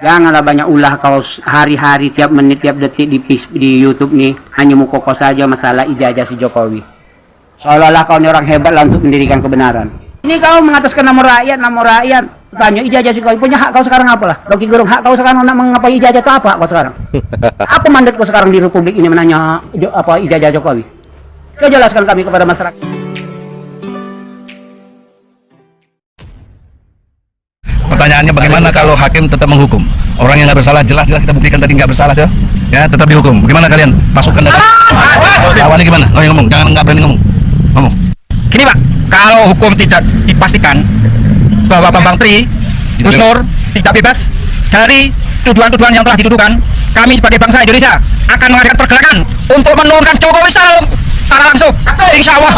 Janganlah banyak ulah kau hari-hari, tiap menit, tiap detik di YouTube nih. Hanya mau kokoh saja masalah ijazah si Jokowi. Seolah-olah kau ini orang hebat lah untuk mendirikan kebenaran. Ini kau mengataskan nama rakyat, nama rakyat. Tanya ijazah si Jokowi, punya hak kau sekarang apalah? Rocky Gerung, hak kau sekarang nak mengapai ijazah itu apa kau sekarang? Apa mandat kau sekarang di Republik ini menanya apa ijazah Jokowi? Kau jelaskan kami kepada masyarakat. Pertanyaannya bagaimana kalau hakim tetap menghukum orang yang nggak bersalah, jelas-jelas kita buktikan tadi nggak bersalah ya tetap dihukum. Bagaimana kalian pasukan data lawannya gimana? Oh yang ngomong, jangan nggak berani ngomong. Gini Pak, kalau hukum tidak dipastikan bahwa Bambang Tri Gus Nur tidak bebas dari tuduhan-tuduhan yang telah dituduhkan, kami sebagai bangsa Indonesia akan mengadakan pergerakan untuk menurunkan Jokowi secara langsung. Insya Allah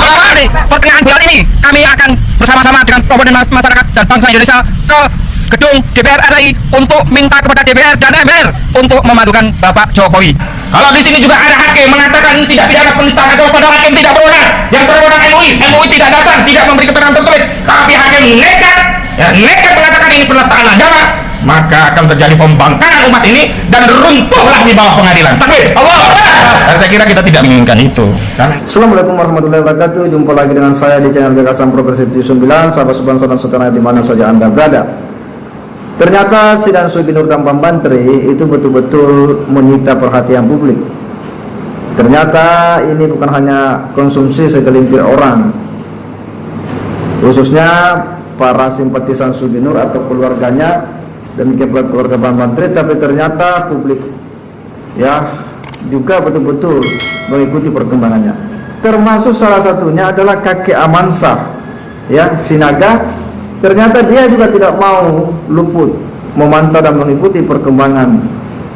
pertengahan bulan ini kami akan bersama-sama dengan komponen masyarakat dan bangsa Indonesia ke gedung DPR RI untuk minta kepada DPR dan MPR untuk memadukan Bapak Jokowi. Kalau di sini juga ada hakim mengatakan tidak pidana penistaan agama, pada hakim tidak berwenang. Yang berwenang MUI tidak datang, tidak memberi keterangan tertulis, tapi hakim nekat mengatakan ini penistaan agama, maka akan terjadi pembangkangan umat ini dan runtuhlah di bawah pengadilan. Takbir, Allah Akbar. Saya kira kita tidak menginginkan itu. Assalamualaikum warahmatullahi wabarakatuh. Jumpa lagi dengan saya di channel Gagasan Progresif 9, sahabat sebangsa dan setanah di mana saja Anda berada. Ternyata sidang Sugi Nur dan Bambang Tri itu betul-betul menyita perhatian publik. Ternyata ini bukan hanya konsumsi segelintir orang, khususnya para simpatisan Sugi Nur atau keluarganya, demikian pula keluarga Bambang Tri, tapi ternyata publik ya juga betul-betul mengikuti perkembangannya. Termasuk salah satunya adalah kakek Amansyah ya, Sinaga. Ternyata dia juga tidak mau luput memantau dan mengikuti perkembangan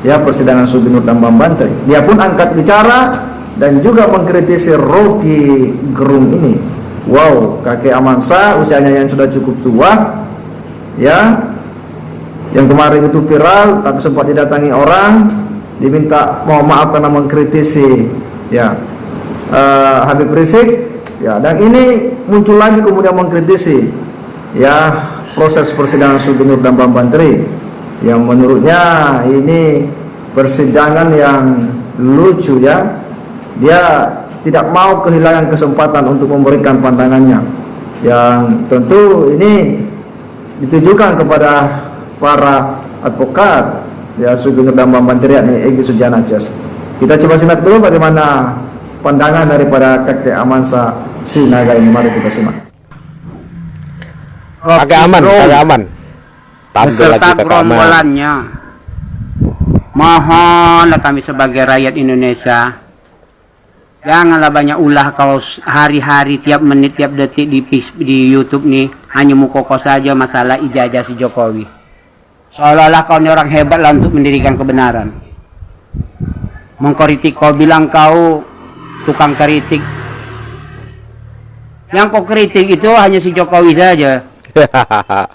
ya persidangan Sugi Nur dan Bambang Tri. Dia pun angkat bicara dan juga mengkritisi Rocky Gerung ini. Wow, kakek Amansyah usianya yang sudah cukup tua ya, yang kemarin itu viral tapi sempat didatangi orang, diminta mohon maaf karena mengkritisi ya Habib Rizik ya, dan ini muncul lagi kemudian mengkritisi ya proses persidangan Sugi Nur dan Bambang Tri yang menurutnya ini persidangan yang lucu ya. Dia tidak mau kehilangan kesempatan untuk memberikan pandangannya, yang tentu ini ditujukan kepada para advokat ya Sugi Nur dan Bambang Tri, yakni Egy Sujana Jas. Kita coba simak dulu bagaimana pandangan daripada kakek Amansyah Sinaga ini. Mari kita simak. Agak aman. Beserta gerombolannya. Mohonlah kami sebagai rakyat Indonesia, janganlah banyak ulah kau hari-hari, tiap menit, tiap detik di YouTube nih. Hanya mau kokoh saja masalah ijazah si Jokowi. Seolah-olah kau ini orang hebat lah untuk mendirikan kebenaran. Mengkritik, kau bilang kau tukang kritik. Yang kau kritik itu hanya si Jokowi saja.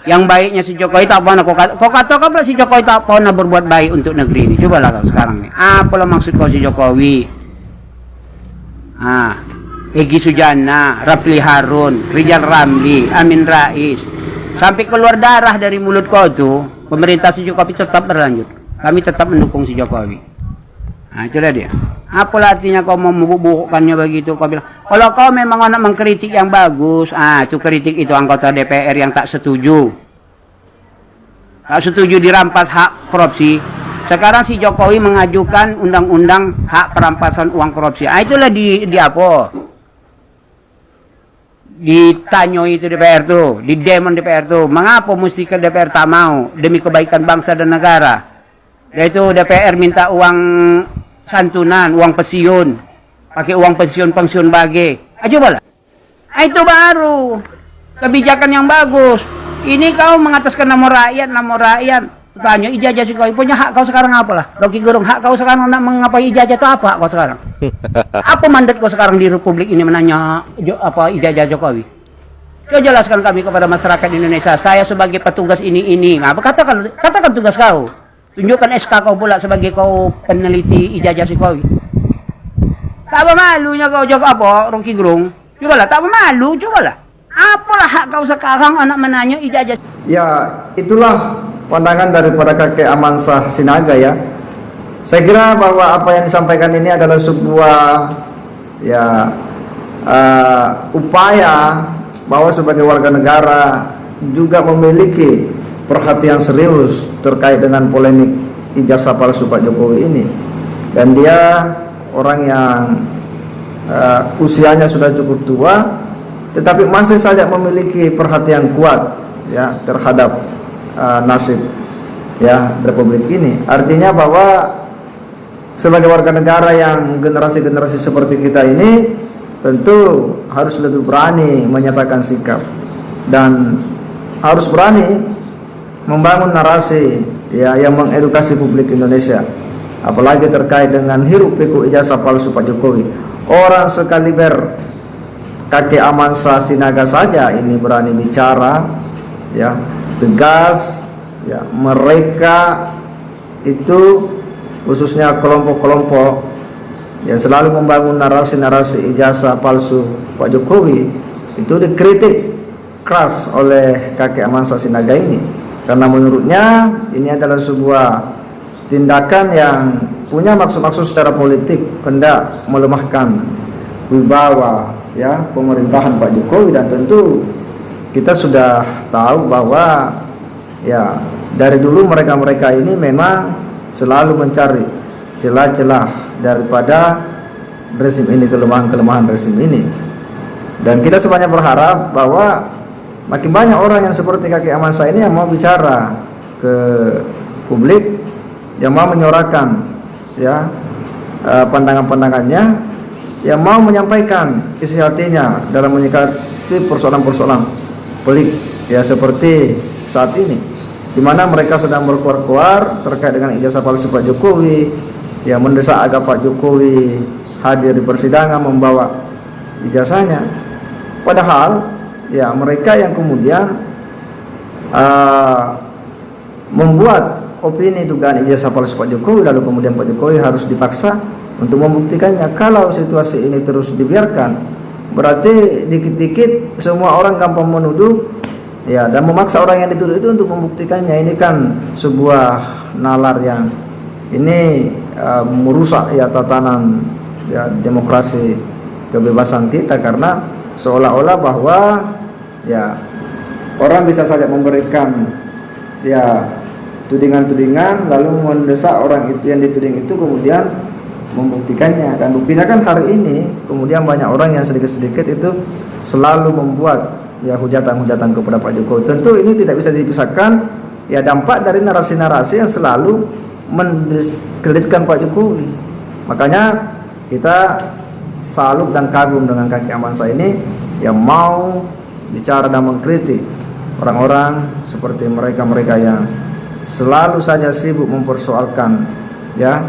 Yang baiknya si Jokowi tak pernah kau katakan si Jokowi tak pernah berbuat baik untuk negeri ini. Cobalah kau sekarang nih, apalah maksud kau si Jokowi? Egy Sujana, Rapli Harun, Rizal Ramli, Amin Rais, sampai keluar darah dari mulut kau tuh. Pemerintah si Jokowi tetap berlanjut. Kami tetap mendukung si Jokowi. Itulah dia. Apalah artinya kau mau membubukkannya begitu? Kau bilang, kalau kau memang nak mengkritik yang bagus, itu kritik itu anggota DPR yang tak setuju. Tak setuju dirampas hak korupsi. Sekarang si Jokowi mengajukan undang-undang hak perampasan uang korupsi. Itulah di apa? Ditanyoi itu DPR tuh, di demon DPR tuh. Mengapa mesti ke DPR tak mau demi kebaikan bangsa dan negara? Yaitu DPR minta uang santunan, uang pensiun, pakai uang pensiun bagi. Cobalah. Itu baru kebijakan yang bagus. Ini kau mengataskan nama rakyat. Tanya ijazah si kau, punya hak kau sekarang apalah? Rocky Gerung, hak kau sekarang nak mengapai ijazah itu apa kau sekarang? Apa mandat kau sekarang di Republik ini menanya apa ijazah Jokowi? Kau jelaskan kami kepada masyarakat Indonesia. Saya sebagai petugas ini. Katakan tugas kau. Tunjukkan SK kau pula sebagai kau peneliti ijazah Jokowi. Tak apa malunya kau jaga apa, Rocky Gerung? Cobalah, tak apa malu, cobalah. Apalah hak kau sekarang anak menanya ijazah? Ya, itulah pandangan daripada kakek Amansyah Sinaga ya. Saya kira bahwa apa yang disampaikan ini adalah sebuah ya upaya bahwa sebagai warga negara juga memiliki perhatian serius terkait dengan polemik ijazah palsu Pak Jokowi ini. Dan dia orang yang usianya sudah cukup tua, tetapi masih saja memiliki perhatian kuat ya terhadap nasib ya Republik ini. Artinya bahwa sebagai warga negara yang generasi-generasi seperti kita ini tentu harus lebih berani menyatakan sikap dan harus berani membangun narasi ya yang mengedukasi publik Indonesia, apalagi terkait dengan hiruk pikuk ijazah palsu Pak Jokowi. Orang sekaliber kakek Amansyah Sinaga saja ini berani bicara ya tegas ya, mereka itu khususnya kelompok-kelompok yang selalu membangun narasi-narasi ijazah palsu Pak Jokowi itu dikritik keras oleh kakek Amansyah Sinaga ini, karena menurutnya ini adalah sebuah tindakan yang punya maksud-maksud secara politik, hendak melemahkan wibawa ya pemerintahan Pak Jokowi. Dan tentu kita sudah tahu bahwa ya dari dulu mereka-mereka ini memang selalu mencari celah-celah daripada rezim ini, kelemahan-kelemahan rezim ini. Dan kita semuanya berharap bahwa makin banyak orang yang seperti kakek Amansyah ini yang mau bicara ke publik, yang mau menyuarakan ya pandangan-pandangannya, yang mau menyampaikan isi hatinya dalam menyikapi persoalan-persoalan pelik ya seperti saat ini, di mana mereka sedang berkuar-kuar terkait dengan ijazah palsu Pak Jokowi, yang mendesak agar Pak Jokowi hadir di persidangan membawa ijazahnya. Padahal ya mereka yang kemudian membuat opini dugaan ijazah palsu Pak Jokowi, lalu kemudian Pak Jokowi harus dipaksa untuk membuktikannya. Kalau situasi ini terus dibiarkan, berarti dikit-dikit semua orang gampang menuduh ya, dan memaksa orang yang dituduh itu untuk membuktikannya. Ini kan sebuah nalar yang ini merusak ya tatanan ya demokrasi kebebasan kita, karena seolah-olah bahwa ya orang bisa saja memberikan ya tudingan-tudingan lalu mendesak orang itu yang dituding itu kemudian membuktikannya. Dan buktinya kan hari ini kemudian banyak orang yang sedikit-sedikit itu selalu membuat ya hujatan-hujatan kepada Pak Jokowi. Tentu ini tidak bisa dipisahkan ya dampak dari narasi-narasi yang selalu mendiskreditkan Pak Jokowi. Makanya kita salut dan kagum dengan kakek Amansyah ini yang mau bicara dan mengkritik orang-orang seperti mereka-mereka yang selalu saja sibuk mempersoalkan ya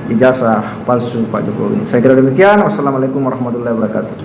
ijazah palsu Pak Jokowi. Saya kira demikian. Wassalamualaikum warahmatullahi wabarakatuh.